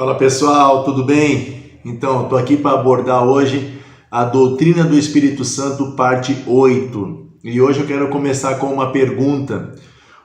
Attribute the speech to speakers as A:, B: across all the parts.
A: Fala pessoal, tudo bem? Então, estou aqui para abordar hoje a doutrina do Espírito Santo, parte 8. E hoje eu quero começar com uma pergunta.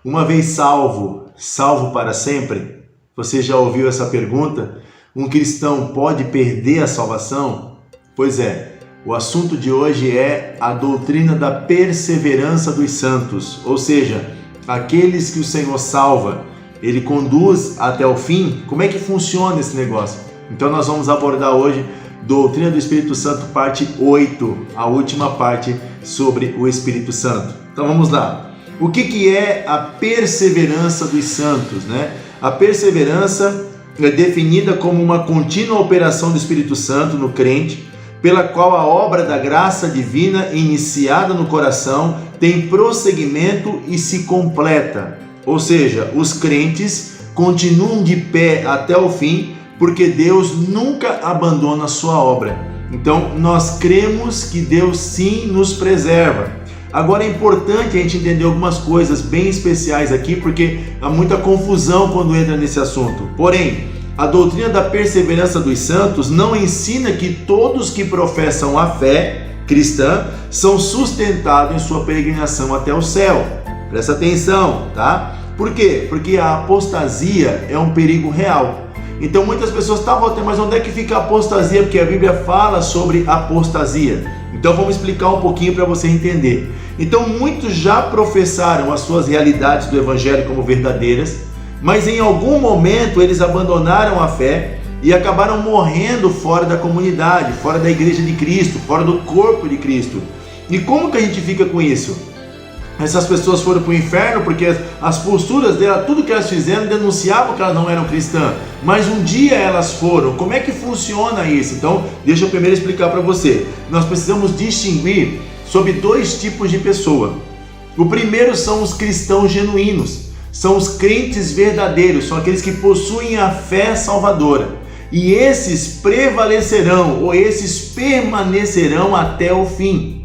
A: Uma vez salvo, salvo para sempre? Você já ouviu essa pergunta? Um cristão pode perder a salvação? Pois é, o assunto de hoje é a doutrina da perseverança dos santos, ou seja, aqueles que o Senhor salva. Ele conduz até o fim. Como é que funciona esse negócio? Então nós vamos abordar hoje Doutrina do Espírito Santo, parte 8, a última parte sobre o Espírito Santo. Então vamos lá. O que é a perseverança dos santos, né? A perseverança é definida como uma contínua operação do Espírito Santo no crente, pela qual a obra da graça divina iniciada no coração tem prosseguimento e se completa. Ou seja, os crentes continuam de pé até o fim, porque Deus nunca abandona a sua obra. Então, nós cremos que Deus sim nos preserva. Agora é importante a gente entender algumas coisas bem especiais aqui, porque há muita confusão quando entra nesse assunto. Porém, a doutrina da perseverança dos santos não ensina que todos que professam a fé cristã são sustentados em sua peregrinação até o céu. Presta atenção, tá? Por quê? Porque a apostasia é um perigo real. Então muitas pessoas, Walter, mas onde é que fica a apostasia? Porque a Bíblia fala sobre apostasia. Então vamos explicar um pouquinho para você entender. Então muitos já professaram as suas realidades do Evangelho como verdadeiras, mas em algum momento eles abandonaram a fé e acabaram morrendo fora da comunidade, fora da igreja de Cristo, fora do corpo de Cristo. E como que a gente fica com isso? Essas pessoas foram para o inferno porque as posturas dela, tudo que elas fizeram, denunciavam que elas não eram cristãs. Mas um dia elas foram. Como é que funciona isso? Então, deixa eu primeiro explicar para você. Nós precisamos distinguir sobre dois tipos de pessoa. O primeiro são os cristãos genuínos. São os crentes verdadeiros. São aqueles que possuem a fé salvadora. E esses prevalecerão, ou esses permanecerão até o fim.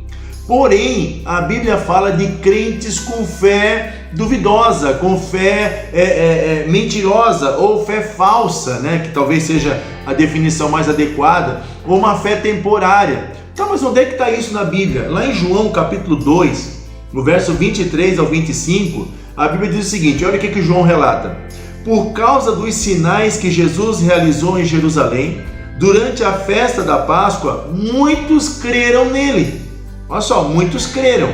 A: Porém, a Bíblia fala de crentes com fé duvidosa, com fé mentirosa ou fé falsa, né? Que talvez seja a definição mais adequada, ou uma fé temporária. Então, mas onde é que está isso na Bíblia? Lá em João capítulo 2, no verso 23 ao 25, a Bíblia diz o seguinte, olha o que João relata. Por causa dos sinais que Jesus realizou em Jerusalém, durante a festa da Páscoa, muitos creram nele. Olha só, muitos creram.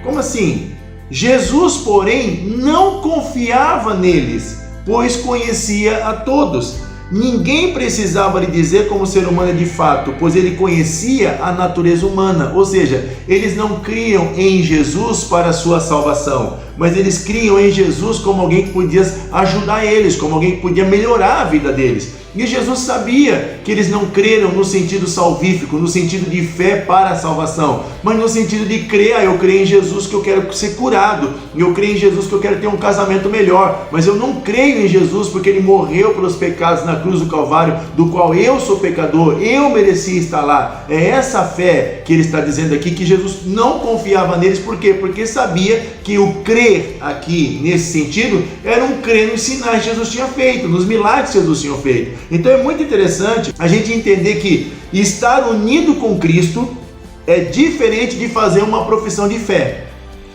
A: Como assim? Jesus, porém, não confiava neles, pois conhecia a todos. Ninguém precisava lhe dizer como o ser humano é de fato, pois ele conhecia a natureza humana. Ou seja, eles não criam em Jesus para a sua salvação, mas eles criam em Jesus como alguém que podia ajudar eles, como alguém que podia melhorar a vida deles. E Jesus sabia que eles não creram no sentido salvífico, no sentido de fé para a salvação, mas no sentido de crer, eu creio em Jesus que eu quero ser curado, eu creio em Jesus que eu quero ter um casamento melhor, mas eu não creio em Jesus porque ele morreu pelos pecados na cruz do Calvário, do qual eu sou pecador, eu merecia estar lá. É essa fé que ele está dizendo aqui, que Jesus não confiava neles. Por quê? Porque sabia que o crer aqui, nesse sentido, era um crer nos sinais que Jesus tinha feito, nos milagres que Jesus tinha feito. Então é muito interessante a gente entender que estar unido com Cristo é diferente de fazer uma profissão de fé.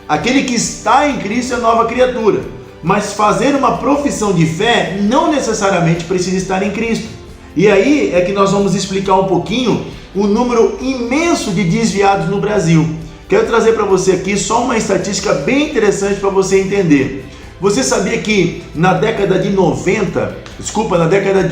A: Aquele que está em Cristo é nova criatura, mas fazer uma profissão de fé não necessariamente precisa estar em Cristo. E aí é que nós vamos explicar um pouquinho o número imenso de desviados no Brasil. Quero trazer para você aqui só uma estatística bem interessante para você entender. Você sabia que na década de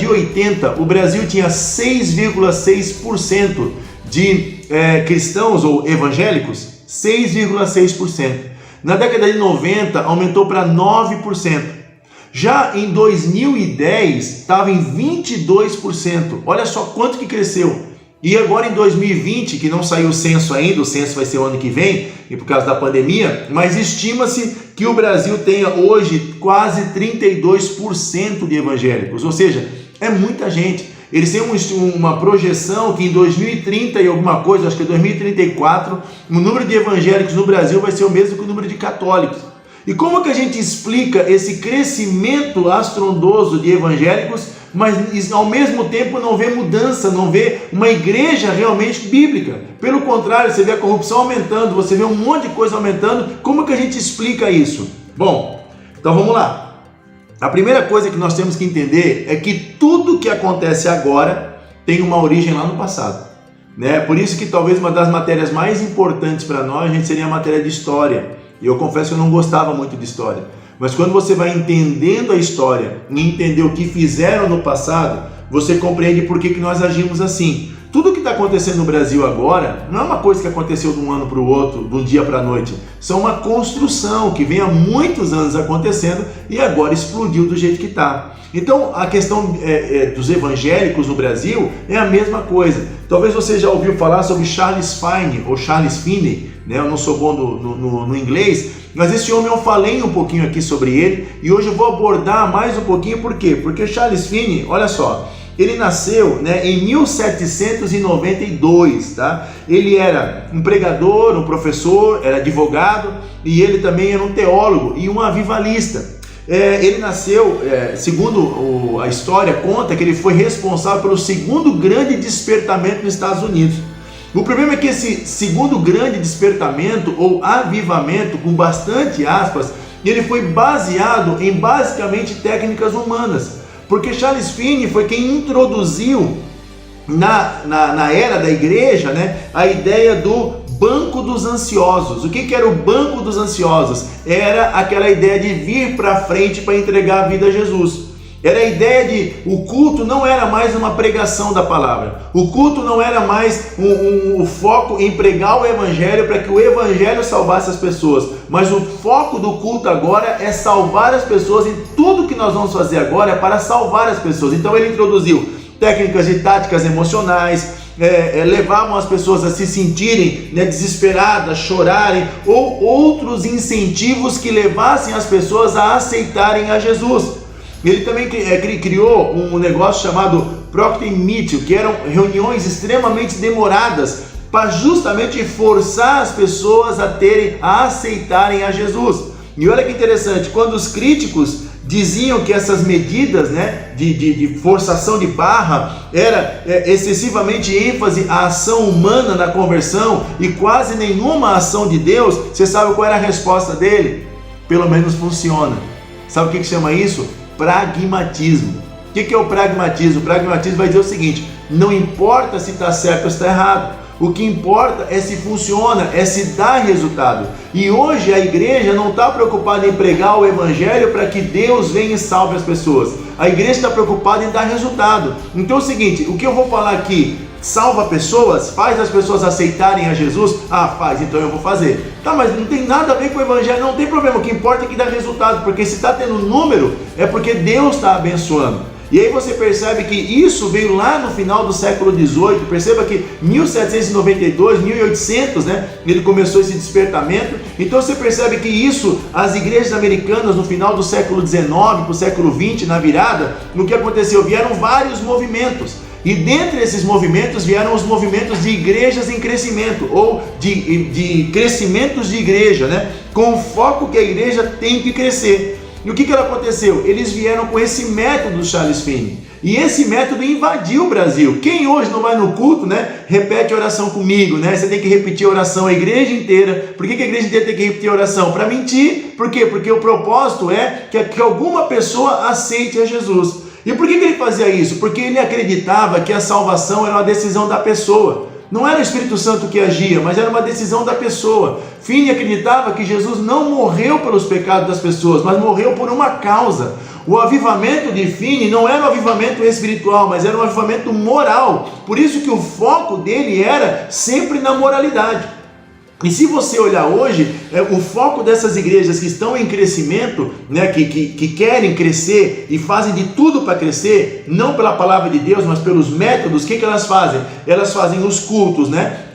A: 80, o Brasil tinha 6,6% de cristãos ou evangélicos? 6,6%. Na década de 90, aumentou para 9%. Já em 2010, estava em 22%. Olha só quanto que cresceu. E agora em 2020, que não saiu o censo ainda, o censo vai ser o ano que vem, e por causa da pandemia, mas estima-se que o Brasil tenha hoje quase 32% de evangélicos, ou seja, é muita gente. Eles têm uma projeção que em 2030 e alguma coisa, acho que é 2034, o número de evangélicos no Brasil vai ser o mesmo que o número de católicos. E como que a gente explica esse crescimento astrondoso de evangélicos mas ao mesmo tempo não vê mudança, não vê uma igreja realmente bíblica. Pelo contrário, você vê a corrupção aumentando, você vê um monte de coisa aumentando. Como que a gente explica isso? Bom, então vamos lá. A primeira coisa que nós temos que entender é que tudo que acontece agora tem uma origem lá no passado, né? Por isso que talvez uma das matérias mais importantes para nós, a gente seria a matéria de história. E eu confesso que eu não gostava muito de história. Mas quando você vai entendendo a história e entender o que fizeram no passado, você compreende por que nós agimos assim. Tudo que está acontecendo no Brasil agora não é uma coisa que aconteceu de um ano para o outro, de um dia para a noite. São uma construção que vem há muitos anos acontecendo e agora explodiu do jeito que está. Então a questão dos evangélicos no Brasil é a mesma coisa. Talvez você já ouviu falar sobre Charles Finney ou Charles Finney, né? Eu não sou bom no inglês, mas esse homem eu falei um pouquinho aqui sobre ele e hoje eu vou abordar mais um pouquinho. Por quê? Porque Charles Finney, olha só, ele nasceu, né, em 1792, tá? Ele era um pregador, um professor, era advogado e ele também era um teólogo e um avivalista. Ele nasceu, segundo a história conta, que ele foi responsável pelo segundo grande despertamento nos Estados Unidos. O problema é que esse segundo grande despertamento ou avivamento, com bastante aspas, ele foi baseado em basicamente técnicas humanas. Porque Charles Finney foi quem introduziu na era da igreja, né, a ideia do banco dos ansiosos. O que era o banco dos ansiosos? Era aquela ideia de vir para frente para entregar a vida a Jesus. Era a ideia de o culto não era mais uma pregação da palavra. O culto não era mais o foco em pregar o evangelho para que o evangelho salvasse as pessoas. Mas o foco do culto agora é salvar as pessoas e tudo que nós vamos fazer agora é para salvar as pessoas. Então ele introduziu técnicas e táticas emocionais, levavam as pessoas a se sentirem, né, desesperadas, chorarem, ou outros incentivos que levassem as pessoas a aceitarem a Jesus. Ele também criou um negócio chamado Procter Meeting, que eram reuniões extremamente demoradas para justamente forçar as pessoas a aceitarem a Jesus. E olha que interessante, quando os críticos diziam que essas medidas, né, de forçação de barra era excessivamente ênfase à ação humana na conversão e quase nenhuma ação de Deus, você sabe qual era a resposta dele? Pelo menos funciona. Sabe o que chama isso? Pragmatismo. O que é o pragmatismo? O pragmatismo vai dizer o seguinte: não importa se está certo ou está errado, o que importa é se funciona, é se dá resultado. E hoje a igreja não está preocupada em pregar o evangelho para que Deus venha e salve as pessoas. A igreja está preocupada em dar resultado. Então é o seguinte, o que eu vou falar aqui salva pessoas? Faz as pessoas aceitarem a Jesus? Ah, faz, então eu vou fazer. Tá, mas não tem nada a ver com o evangelho, não tem problema, o que importa é que dá resultado, porque se está tendo número, é porque Deus está abençoando. E aí você percebe que isso veio lá no final do século XVIII, perceba que 1792, 1800, né, ele começou esse despertamento. Então você percebe que isso, as igrejas americanas no final do século XIX para o século XX, na virada, no que aconteceu? Vieram vários movimentos. E dentre esses movimentos vieram os movimentos de igrejas em crescimento, ou de crescimentos de igreja, né? Com o foco que a igreja tem que crescer. E o que aconteceu? Eles vieram com esse método do Charles Finney. E esse método invadiu o Brasil. Quem hoje não vai no culto, né, repete a oração comigo, né? Você tem que repetir a oração a igreja inteira. Por que a igreja inteira tem que repetir a oração? Para mentir. Por quê? Porque o propósito é que alguma pessoa aceite a Jesus. E por que ele fazia isso? Porque ele acreditava que a salvação era uma decisão da pessoa. Não era o Espírito Santo que agia, mas era uma decisão da pessoa. Finney acreditava que Jesus não morreu pelos pecados das pessoas, mas morreu por uma causa. O avivamento de Finney não era um avivamento espiritual, mas era um avivamento moral. Por isso que o foco dele era sempre na moralidade. E se você olhar hoje, o foco dessas igrejas que estão em crescimento, né, que querem crescer e fazem de tudo para crescer, não pela palavra de Deus, mas pelos métodos, o que elas fazem? Elas fazem os cultos, né,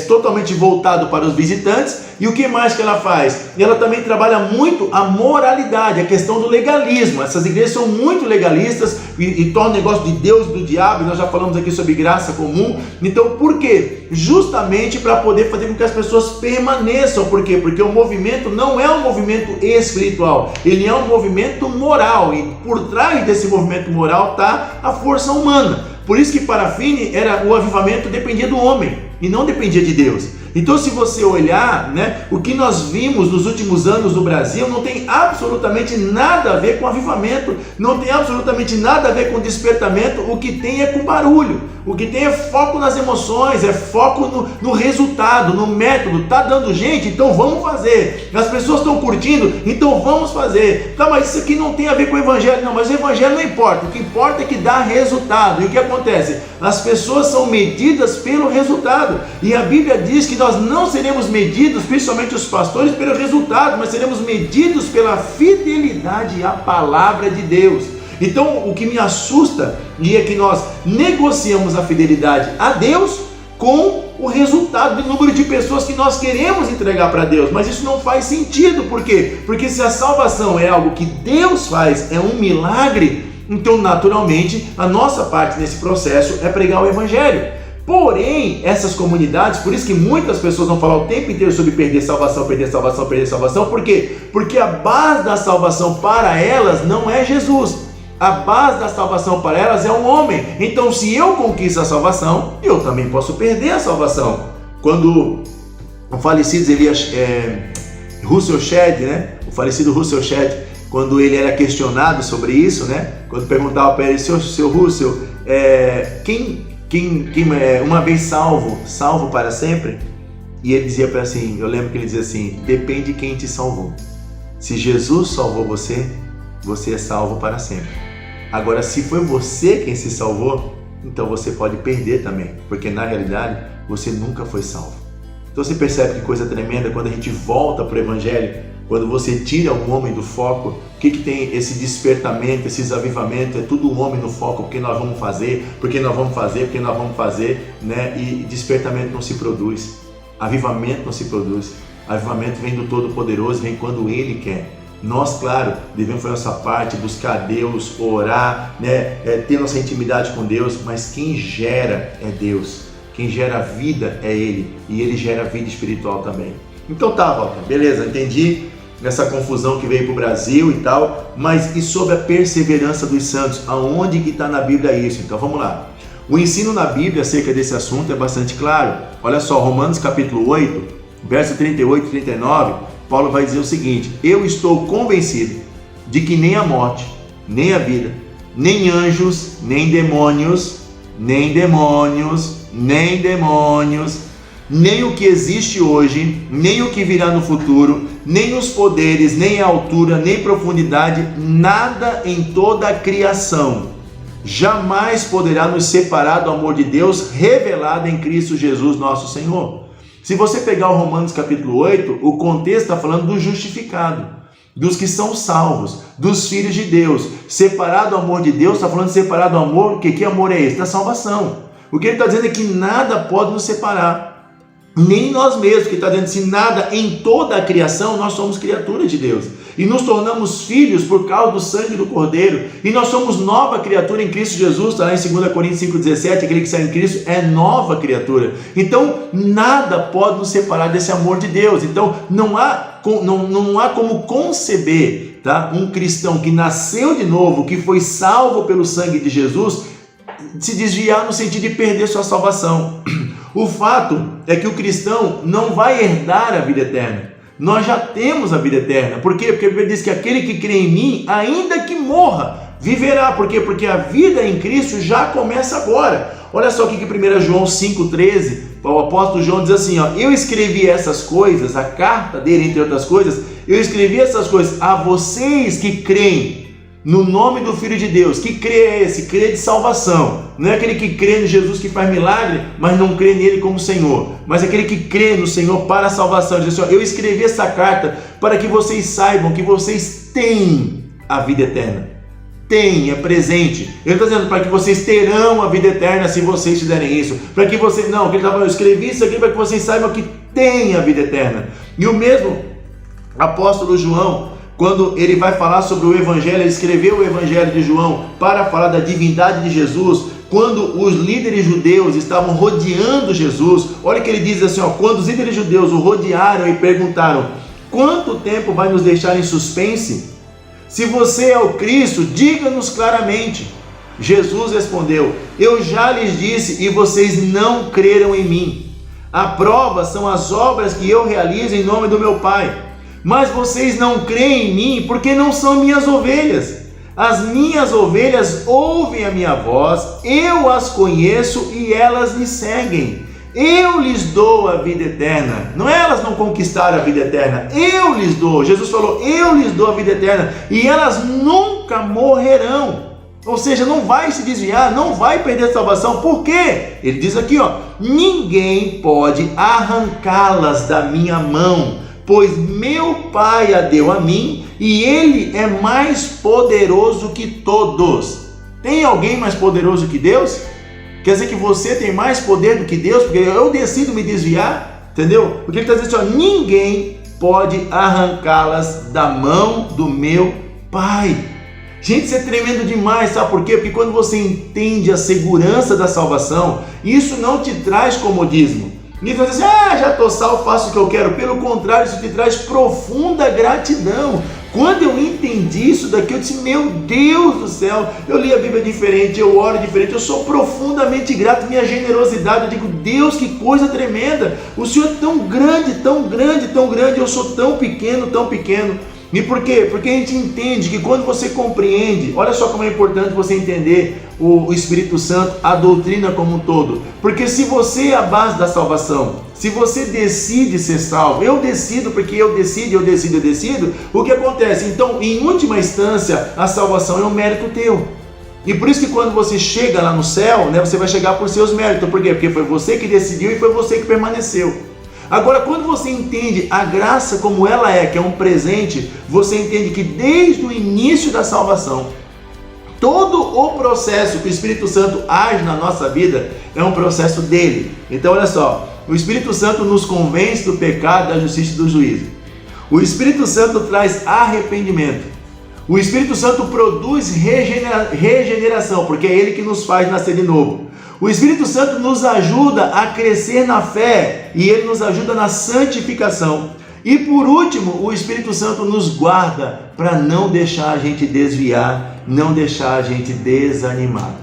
A: totalmente voltado para os visitantes. E o que mais que ela faz? Ela também trabalha muito a moralidade, a questão do legalismo. Essas igrejas são muito legalistas, e torna o negócio de Deus e do diabo, e nós já falamos aqui sobre graça comum. Então por quê? Justamente para poder fazer com que as pessoas permaneçam. Por quê? Porque o movimento não é um movimento espiritual, ele é um movimento moral, e por trás desse movimento moral está a força humana. Por isso que para Finney o avivamento dependia do homem e não dependia de Deus. Então, se você olhar, o que nós vimos nos últimos anos no Brasil não tem absolutamente nada a ver com avivamento, não tem absolutamente nada a ver com despertamento. O que tem é com barulho, o que tem é foco nas emoções, é foco no resultado, no método. Tá dando gente? Então vamos fazer. As pessoas estão curtindo? Então vamos fazer. Tá, mas isso aqui não tem a ver com o evangelho. Não, mas o evangelho não importa, o que importa é que dá resultado. E o que acontece? As pessoas são medidas pelo resultado, e a Bíblia diz que nós não seremos medidos, principalmente os pastores, pelo resultado, mas seremos medidos pela fidelidade à palavra de Deus. Então o que me assusta é que nós negociamos a fidelidade a Deus com o resultado do número de pessoas que nós queremos entregar para Deus, mas isso não faz sentido. Por quê? Porque se a salvação é algo que Deus faz, é um milagre, então naturalmente a nossa parte nesse processo é pregar o evangelho. Porém, essas comunidades, por isso que muitas pessoas vão falar o tempo inteiro sobre perder salvação, perder salvação, perder salvação. Por quê? Porque a base da salvação para elas não é Jesus. A base da salvação para elas é um homem. Então, se eu conquisto a salvação, eu também posso perder a salvação. Quando o falecido Russell Shedd, o falecido Russell Shedd, quando ele era questionado sobre isso, quando perguntava para ele, seu Russell, quem uma vez salvo para sempre? E ele dizia para assim, eu lembro que ele dizia assim: depende de quem te salvou. Se Jesus salvou você, você é salvo para sempre. Agora, se foi você quem se salvou, então você pode perder também, porque na realidade você nunca foi salvo. Então você percebe que coisa tremenda quando a gente volta para o evangelho, quando você tira o homem do foco. O que tem esse despertamento, esses avivamentos? É tudo o homem no foco, porque nós vamos fazer, porque nós vamos fazer, e despertamento não se produz, avivamento não se produz. Avivamento vem do Todo-Poderoso, vem quando Ele quer. Nós, claro, devemos fazer nossa parte, buscar Deus, orar, ter nossa intimidade com Deus, mas quem gera é Deus, quem gera vida é Ele, e Ele gera vida espiritual também. Então tá, Walter, beleza, entendi essa confusão que veio para o Brasil e tal, mas e sobre a perseverança dos santos? Aonde que está na Bíblia isso? Então vamos lá. O ensino na Bíblia acerca desse assunto é bastante claro. Olha só, Romanos capítulo 8, verso 38 e 39, Paulo vai dizer o seguinte: eu estou convencido de que nem a morte, nem a vida, nem anjos, nem demônios, nem o que existe hoje, nem o que virá no futuro, nem os poderes, nem a altura, nem profundidade, nada em toda a criação jamais poderá nos separar do amor de Deus revelado em Cristo Jesus nosso Senhor. Se você pegar o Romanos capítulo 8, o contexto está falando do justificado, dos que são salvos, dos filhos de Deus. Separado do amor de Deus, está falando de separado do amor. Que amor é esse? Da salvação. O que ele está dizendo é que nada pode nos separar, nem nós mesmos, que está dizendo assim, nada em toda a criação. Nós somos criaturas de Deus e nos tornamos filhos por causa do sangue do Cordeiro, e nós somos nova criatura em Cristo Jesus. Está lá em 2 Coríntios 5,17, aquele que está em Cristo é nova criatura. Então nada pode nos separar desse amor de Deus. Então não há como conceber, um cristão que nasceu de novo, que foi salvo pelo sangue de Jesus, se desviar no sentido de perder sua salvação. O fato é que o cristão não vai herdar a vida eterna. Nós já temos a vida eterna. Por quê? Porque a Bíblia diz que aquele que crê em mim, ainda que morra, viverá. Por quê? Porque a vida em Cristo já começa agora. Olha só o que 1 João 5,13, o apóstolo João diz assim, eu escrevi essas coisas, a carta dele, entre outras coisas, eu escrevi essas coisas a vocês que creem no nome do Filho de Deus. Que crê é esse? Crê de salvação. Não é aquele que crê no Jesus que faz milagre, mas não crê nele como Senhor, mas aquele que crê no Senhor para a salvação. Diz assim, eu escrevi essa carta para que vocês saibam que vocês têm a vida eterna. Tem, é presente. Ele está dizendo para que vocês terão a vida eterna se vocês fizerem isso. Para que vocês, não, que ele está falando, eu escrevi isso aqui para que vocês saibam que tem a vida eterna. E o mesmo apóstolo João quando ele vai falar sobre o Evangelho, ele escreveu o Evangelho de João para falar da divindade de Jesus. Quando os líderes judeus estavam rodeando Jesus, olha que ele diz assim, quando os líderes judeus o rodearam e perguntaram: quanto tempo vai nos deixar em suspense? Se você é o Cristo, diga-nos claramente. Jesus respondeu: eu já lhes disse e vocês não creram em mim. A prova são as obras que eu realizo em nome do meu Pai. Mas vocês não creem em mim porque não são minhas ovelhas. As minhas ovelhas ouvem a minha voz, eu as conheço e elas me seguem. Eu lhes dou a vida eterna. Não é elas não conquistaram a vida eterna, eu lhes dou. Jesus falou: eu lhes dou a vida eterna e elas nunca morrerão. Ou seja, não vai se desviar, não vai perder a salvação. Por quê? Ele diz aqui, ninguém pode arrancá-las da minha mão, pois meu Pai a deu a mim e Ele é mais poderoso que todos. Tem alguém mais poderoso que Deus? Quer dizer que você tem mais poder do que Deus, porque eu decido me desviar, entendeu? Porque ele está dizendo assim, ninguém pode arrancá-las da mão do meu Pai. Gente, isso é tremendo demais, sabe por quê? Porque quando você entende a segurança da salvação, isso não te traz comodismo. Ninguém fala assim, já estou salvo, faço o que eu quero. Pelo contrário, isso te traz profunda gratidão. Quando eu entendi isso daqui, eu disse, meu Deus do céu, eu li a Bíblia diferente, eu oro diferente, eu sou profundamente grato, minha generosidade, eu digo, Deus, que coisa tremenda, o Senhor é tão grande, tão grande, tão grande, eu sou tão pequeno, tão pequeno. E por quê? Porque a gente entende que quando você compreende, olha só como é importante você entender o Espírito Santo, a doutrina como um todo. Porque se você é a base da salvação, se você decide ser salvo, eu decido porque eu decido, o que acontece? Então, em última instância, a salvação é um mérito teu. E por isso que quando você chega lá no céu, você vai chegar por seus méritos. Por quê? Porque foi você que decidiu e foi você que permaneceu. Agora, quando você entende a graça como ela é, que é um presente, você entende que desde o início da salvação, todo o processo que o Espírito Santo age na nossa vida é um processo dele. Então, olha só, o Espírito Santo nos convence do pecado, da justiça e do juízo. O Espírito Santo traz arrependimento. O Espírito Santo produz regeneração, porque é ele que nos faz nascer de novo. O Espírito Santo nos ajuda a crescer na fé e ele nos ajuda na santificação. E por último, o Espírito Santo nos guarda para não deixar a gente desviar, não deixar a gente desanimar.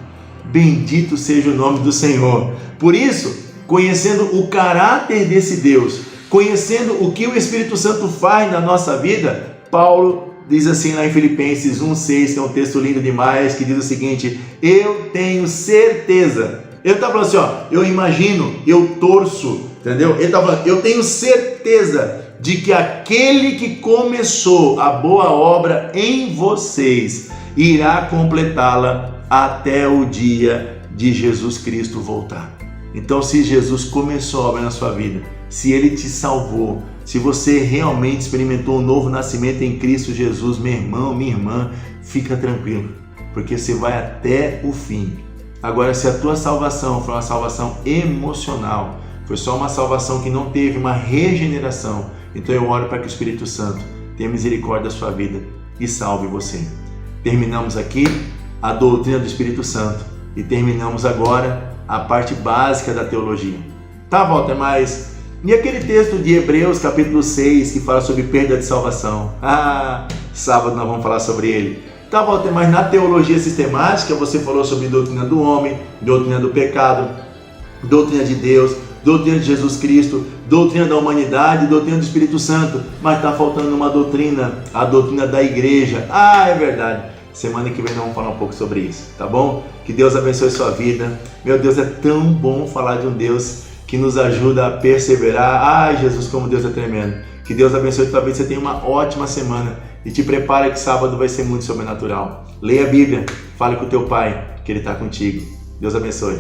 A: Bendito seja o nome do Senhor. Por isso, conhecendo o caráter desse Deus, conhecendo o que o Espírito Santo faz na nossa vida, Paulo diz assim lá em Filipenses 1,6, que é um texto lindo demais, que diz o seguinte: eu tenho certeza. Ele está falando assim, eu imagino, eu torço, entendeu? Ele está falando, eu tenho certeza de que aquele que começou a boa obra em vocês irá completá-la até o dia de Jesus Cristo voltar. Então, se Jesus começou a obra na sua vida, se Ele te salvou, se você realmente experimentou um novo nascimento em Cristo Jesus, meu irmão, minha irmã, fica tranquilo, porque você vai até o fim. Agora, se a tua salvação foi uma salvação emocional, foi só uma salvação que não teve uma regeneração, então eu oro para que o Espírito Santo tenha misericórdia da sua vida e salve você. Terminamos aqui a doutrina do Espírito Santo e terminamos agora a parte básica da teologia. Tá, Walter, mas e aquele texto de Hebreus capítulo 6 que fala sobre perda de salvação? Sábado nós vamos falar sobre ele. Tá, Walter, mas na teologia sistemática você falou sobre doutrina do homem, doutrina do pecado, doutrina de Deus, doutrina de Jesus Cristo, doutrina da humanidade, doutrina do Espírito Santo, mas está faltando uma doutrina, a doutrina da igreja. É verdade. Semana que vem nós vamos falar um pouco sobre isso, tá bom? Que Deus abençoe sua vida. Meu Deus, é tão bom falar de um Deus que nos ajuda a perseverar. Jesus, como Deus é tremendo. Que Deus abençoe tua vida, você tenha uma ótima semana e te prepara que sábado vai ser muito sobrenatural. Leia a Bíblia, fale com o teu pai, que ele está contigo. Deus abençoe.